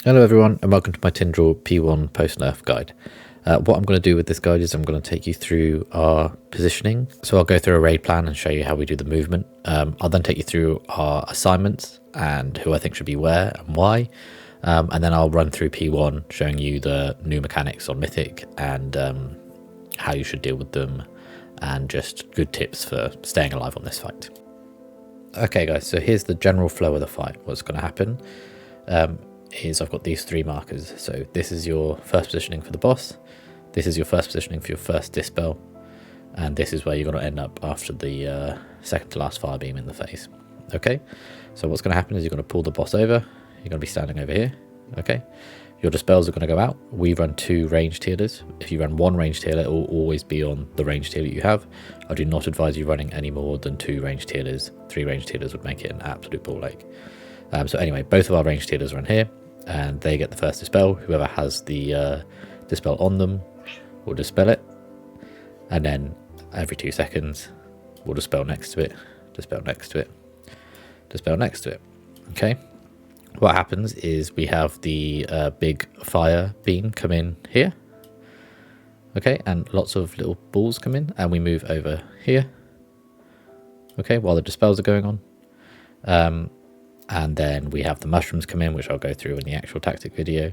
Hello everyone and welcome to my Tindral P1 post-nerf guide. What I'm going to do with this guide is I'm going to take you through our positioning. So I'll go through a raid plan and show you how we do the movement. I'll then take you through our assignments and who I think should be where and why. And then I'll run through P1 showing you the new mechanics on Mythic and how you should deal with them and just good tips for staying alive on this fight. Okay guys, so here's the general flow of the fight. What's going to happen is I've got these three markers. So this is your first positioning for the boss, this is your first positioning for your first dispel, and this is where you're going to end up after the second to last fire beam in the phase. Okay, so what's going to happen is you're going to pull the boss over, you're going to be standing over here. Okay, your dispels are going to go out. We run 2 ranged healers. If you run 1 ranged healer, it will always be on the ranged healer you have. I do not advise you running any more than 2 ranged healers. 3 ranged healers would make it an absolute ball ache. So anyway, both of our ranged healers run here and they get the first dispel. Whoever has the dispel on them will dispel it, and then every 2 seconds we'll dispel next to it, dispel next to it, dispel next to it. Okay, what happens is we have the big fire beam come in here. Okay, and lots of little balls come in and we move over here. Okay, while the dispels are going on. And then we have the mushrooms come in, which I'll go through in the actual tactic video.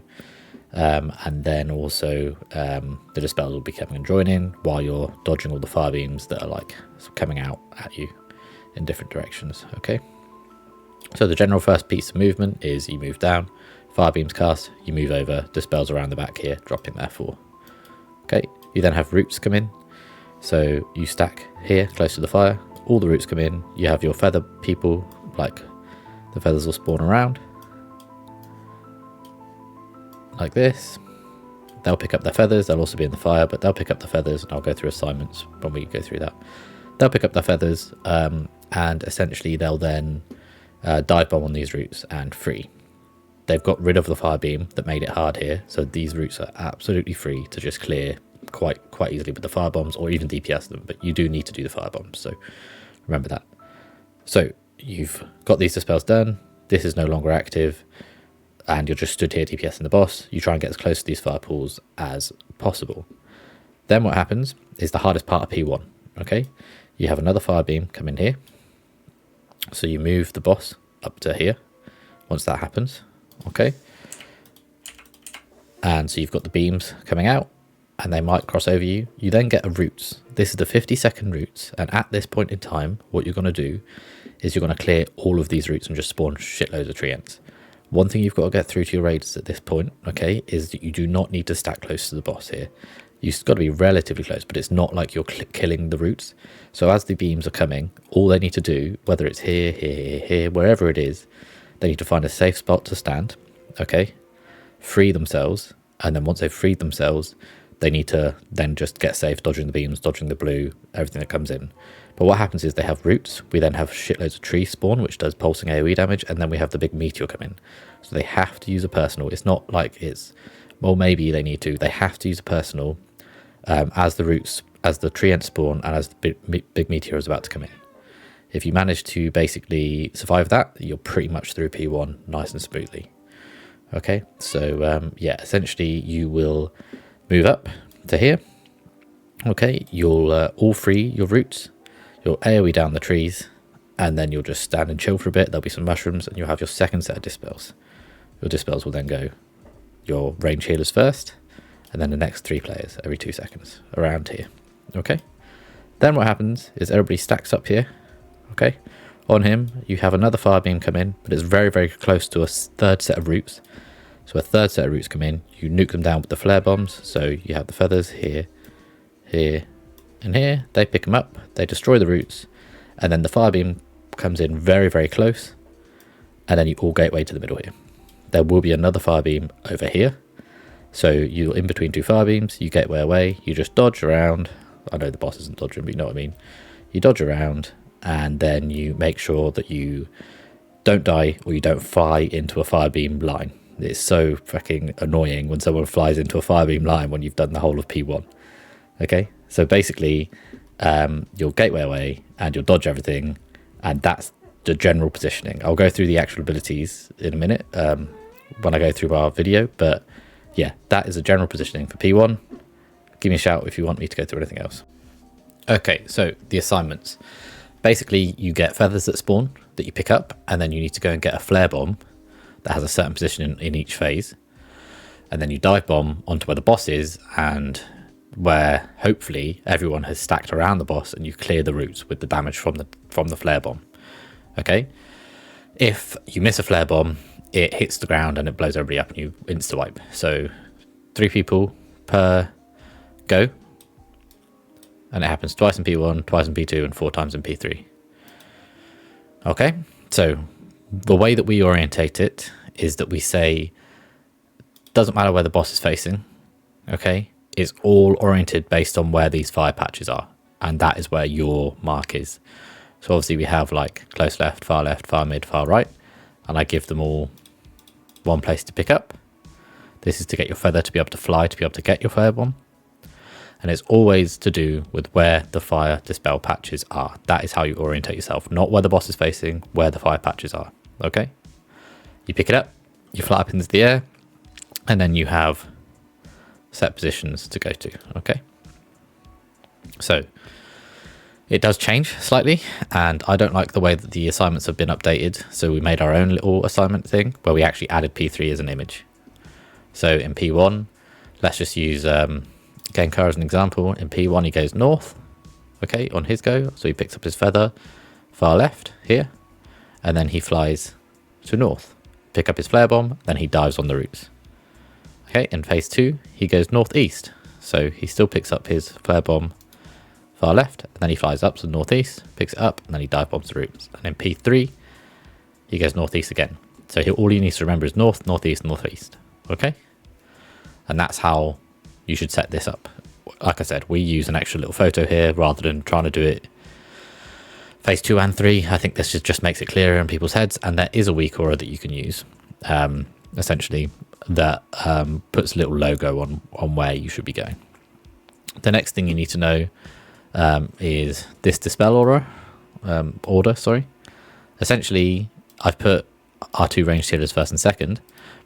And then also the dispels will be coming and joining while you're dodging all the fire beams that are like coming out at you in different directions. Okay, so the general first piece of movement is you move down, fire beams cast, you move over, dispels around the back here, dropping there 4. Okay, you then have roots come in. So you stack here close to the fire, all the roots come in, you have your feather people, like the feathers will spawn around like this. They'll pick up their feathers, they'll also be in the fire, but they'll pick up the feathers, and I'll go through assignments when we go through that. They'll pick up their feathers and essentially they'll then dive bomb on these roots and free. They've got rid of the fire beam that made it hard here, so these roots are absolutely free to just clear quite easily with the fire bombs or even DPS them, but you do need to do the fire bombs, so remember that. So you've got these dispels done, this is no longer active, and you're just stood here DPSing the boss. You try and get as close to these fire pools as possible. Then what happens is the hardest part of P1. Okay, you have another fire beam come in here, so you move the boss up to here once that happens. Okay, and so you've got the beams coming out and they might cross over you. You then get a roots. This is the 50-second roots, and at this point in time what you're going to do is you're going to clear all of these roots and just spawn shitloads of treants. One thing you've got to get through to your raiders at this point, okay, is that you do not need to stack close to the boss here. You've got to be relatively close, but it's not like you're killing the roots. So as the beams are coming, all they need to do, whether it's here, here, here, wherever it is, they need to find a safe spot to stand, okay, free themselves, and then once they've freed themselves, they need to then just get safe, dodging the beams, dodging the blue, everything that comes in. But what happens is they have roots, we then have shitloads of trees spawn, which does pulsing AoE damage, and then we have the big meteor come in. So they have to use a personal. It's not like it's, well, maybe they need to. They have to use a personal as the roots, as the tree ent spawn, and as the big meteor is about to come in. If you manage to basically survive that, you're pretty much through P1 nice and smoothly. Okay, so yeah, essentially you will move up to here. Okay, you'll all free your roots, you'll AoE down the trees, and then you'll just stand and chill for a bit. There'll be some mushrooms and you'll have your second set of dispels. Your dispels will then go your range healers first, and then the next 3 players every 2 seconds around here. Okay, then what happens is everybody stacks up here. Okay, on him you have another fire beam come in, but it's very close to a third set of roots. So a third set of roots come in, you nuke them down with the flare bombs. So you have the feathers here, here, and here. They pick them up, they destroy the roots, and then the fire beam comes in very close, and then you all gateway to the middle here. There will be another fire beam over here. So you're in between 2 fire beams, you gateway away, you just dodge around. I know the boss isn't dodging, but you know what I mean. You dodge around, and then you make sure that you don't die or you don't fly into a fire beam line. It's so fucking annoying when someone flies into a fire beam line when you've done the whole of P1. Okay, so basically you'll gateway away and you'll dodge everything, and that's the general positioning. I'll go through the actual abilities in a minute when I go through our video, but yeah, that is a general positioning for P1. Give me a shout if you want me to go through anything else. Okay, so the assignments. Basically, you get feathers that spawn that you pick up, and then you need to go and get a flare bomb that has a certain position in each phase. And then you dive bomb onto where the boss is, and where hopefully everyone has stacked around the boss, and you clear the routes with the damage from the flare bomb. Okay, if you miss a flare bomb, it hits the ground and it blows everybody up and you insta wipe. So 3 people per go, and it happens twice in P1, twice in P2, and 4 times in P3. Okay, so the way that we orientate it is that we say, doesn't matter where the boss is facing, okay, it's all oriented based on where these fire patches are, and that is where your mark is. So obviously we have like close left, far mid, far right, and I give them all one place to pick up. This is to get your feather to be able to fly, to be able to get your flare bomb. And it's always to do with where the fire dispel patches are. That is how you orientate yourself, not where the boss is facing, where the fire patches are. Okay? You pick it up, you fly up into the air, and then you have set positions to go to. Okay? So it does change slightly, and I don't like the way that the assignments have been updated. So we made our own little assignment thing where we actually added P3 as an image. So in P1, let's just use Gengar as an example. In P1, he goes north, okay, on his go. So he picks up his feather far left here, and then he flies to north, pick up his flare bomb, then he dives on the roots. Okay, in phase 2, he goes northeast. So he still picks up his flare bomb far left, and then he flies up to the northeast, picks it up, and then he dive bombs the roots. And in P3, he goes northeast again. So all he needs to remember is north, northeast, northeast. Okay? And that's how you should set this up. Like I said, we use an extra little photo here rather than trying to do it phase 2 and 3. I think this just makes it clearer in people's heads, and there is a weak aura that you can use, essentially, that puts a little logo on where you should be going. The next thing you need to know is this dispel order. Essentially, I've put our 2 ranged healers first and second,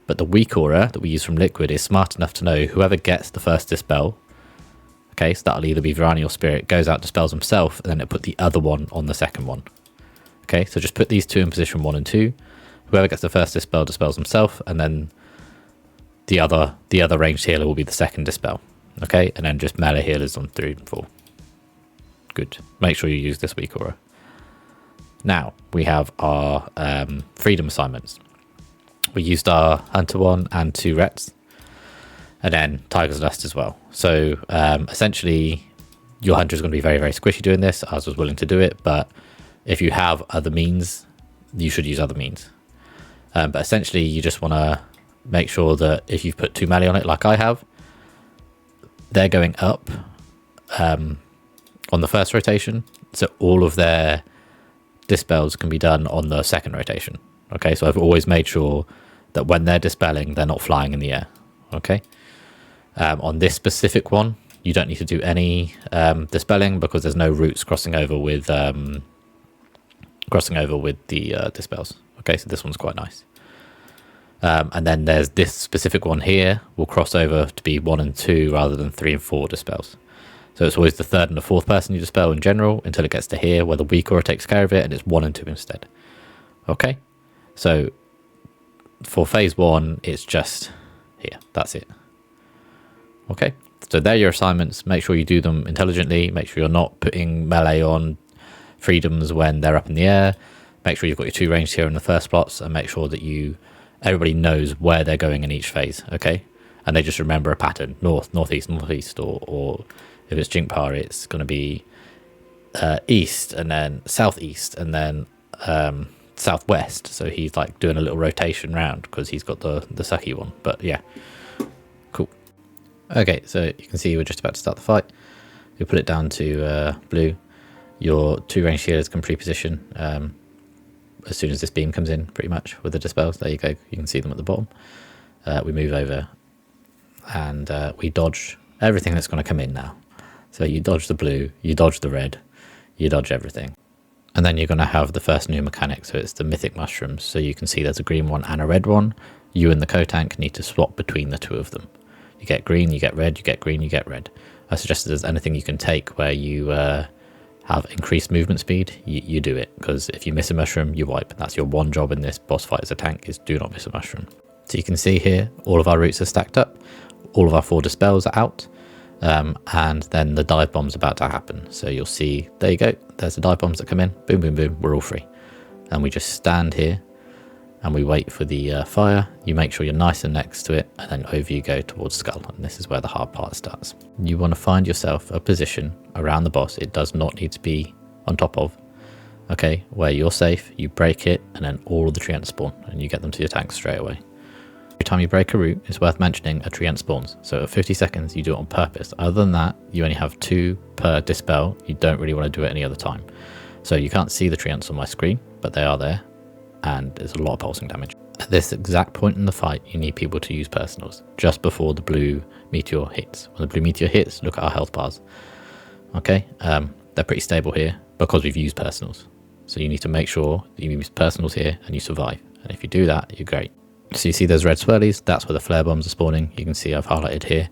but the weak aura that we use from Liquid is smart enough to know whoever gets the first dispel, okay, so that'll either be Virani or Spirit, goes out, dispels himself, and then it'll put the other one on the second one. Okay, so just put these 2 in position 1 and 2. Whoever gets the first dispel dispels himself, and then the other ranged healer will be the second dispel. Okay, and then just melee healers on 3 and 4. Good. Make sure you use this weak aura. Now we have our freedom assignments. We used our Hunter 1 and 2 Rets, and then Tiger's Lust as well. So essentially, your Hunter is going to be very, very squishy doing this. I was willing to do it, but if you have other means, you should use other means. But essentially, you just want to make sure that if you've put 2 melee on it, like I have, they're going up on the first rotation, so all of their dispels can be done on the second rotation. Okay, so I've always made sure that when they're dispelling, they're not flying in the air. Okay, on this specific one, you don't need to do any dispelling because there's no roots crossing over with the dispels. Okay, so this one's quite nice. And then there's this specific one here will cross over to be 1 and 2 rather than 3 and 4 dispels. So it's always the 3rd and the 4th person you dispel in general until it gets to here where the weak aura takes care of it, and it's 1 and 2 instead. Okay, so for phase 1, it's just here. That's it. Okay, so they're your assignments. Make sure you do them intelligently. Make sure you're not putting melee on freedoms when they're up in the air. Make sure you've got your 2 ranged here in the first slots, and make sure that everybody knows where they're going in each phase. Okay, and they just remember a pattern: north, northeast, northeast, or if it's Jinkpa, it's going to be east, and then southeast, and then southwest. So he's like doing a little rotation round because he's got the sucky one. But yeah, cool. Okay, so you can see we're just about to start the fight. We put it down to blue. Your 2 ranged healers can pre-position as soon as this beam comes in, pretty much, with the dispels. There you go. You can see them at the bottom. We move over and we dodge everything that's going to come in now. So you dodge the blue, you dodge the red, you dodge everything. And then you're going to have the first new mechanic, so it's the mythic mushrooms. So you can see there's a green one and a red one. You and the co-tank need to swap between the two of them. You get green, you get red, you get green, you get red. I suggest if there's anything you can take where you have increased movement speed, you do it, because if you miss a mushroom, you wipe. That's your one job in this boss fight as a tank, is do not miss a mushroom. So you can see here, all of our roots are stacked up, all of our 4 dispels are out, and then the dive bomb's about to happen. So you'll see, there you go, there's the dive bombs that come in, boom, boom, boom, we're all free. And we just stand here and we wait for the fire. You make sure you're nice and next to it, and then over you go towards Skull, and this is where the hard part starts. You want to find yourself a position around the boss. It does not need to be on top of, okay, where you're safe. You break it, and then all of the treants spawn, and you get them to your tank straight away. Every time you break a root, it's worth mentioning a treant spawns. So at 50 seconds, you do it on purpose. Other than that, you only have 2 per dispel. You don't really want to do it any other time. So you can't see the treants on my screen, but they are there, and there's a lot of pulsing damage. At this exact point in the fight, you need people to use personals just before the blue meteor hits. When the blue meteor hits, look at our health bars. Okay, they're pretty stable here because we've used personals. So you need to make sure that you use personals here and you survive. And if you do that, you're great. So you see those red swirlies, that's where the flare bombs are spawning. You can see I've highlighted here.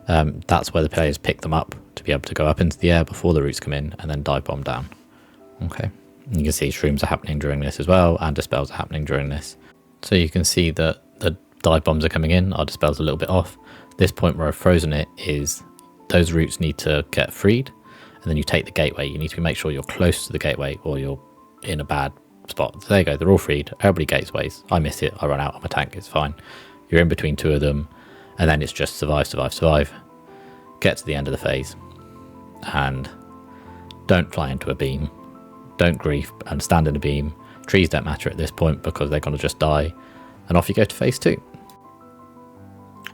That's where the players pick them up to be able to go up into the air before the roots come in and then dive bomb down. Okay, and you can see shrooms are happening during this as well, and dispels are happening during this. So you can see that the dive bombs are coming in, our dispel's a little bit off. This point where I've frozen it is those roots need to get freed, and then you take the gateway. You need to make sure you're close to the gateway or you're in a bad spot. So there you go, they're all freed. Everybody gateways. I miss it, I run out on my tank, it's fine. You're in between 2 of them, and then it's just survive, survive, survive. Get to the end of the phase, and don't fly into a beam. Don't grief and stand in a beam. Trees don't matter at this point because they're going to just die, and off you go to phase 2.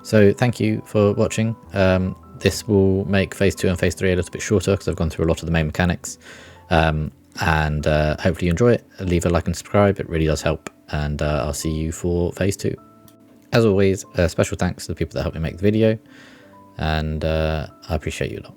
So thank you for watching. This will make phase 2 and phase 3 a little bit shorter because I've gone through a lot of the main mechanics, and hopefully you enjoy it. Leave a like and subscribe, it really does help, and I'll see you for phase 2. As always, special thanks to the people that helped me make the video, and I appreciate you a lot.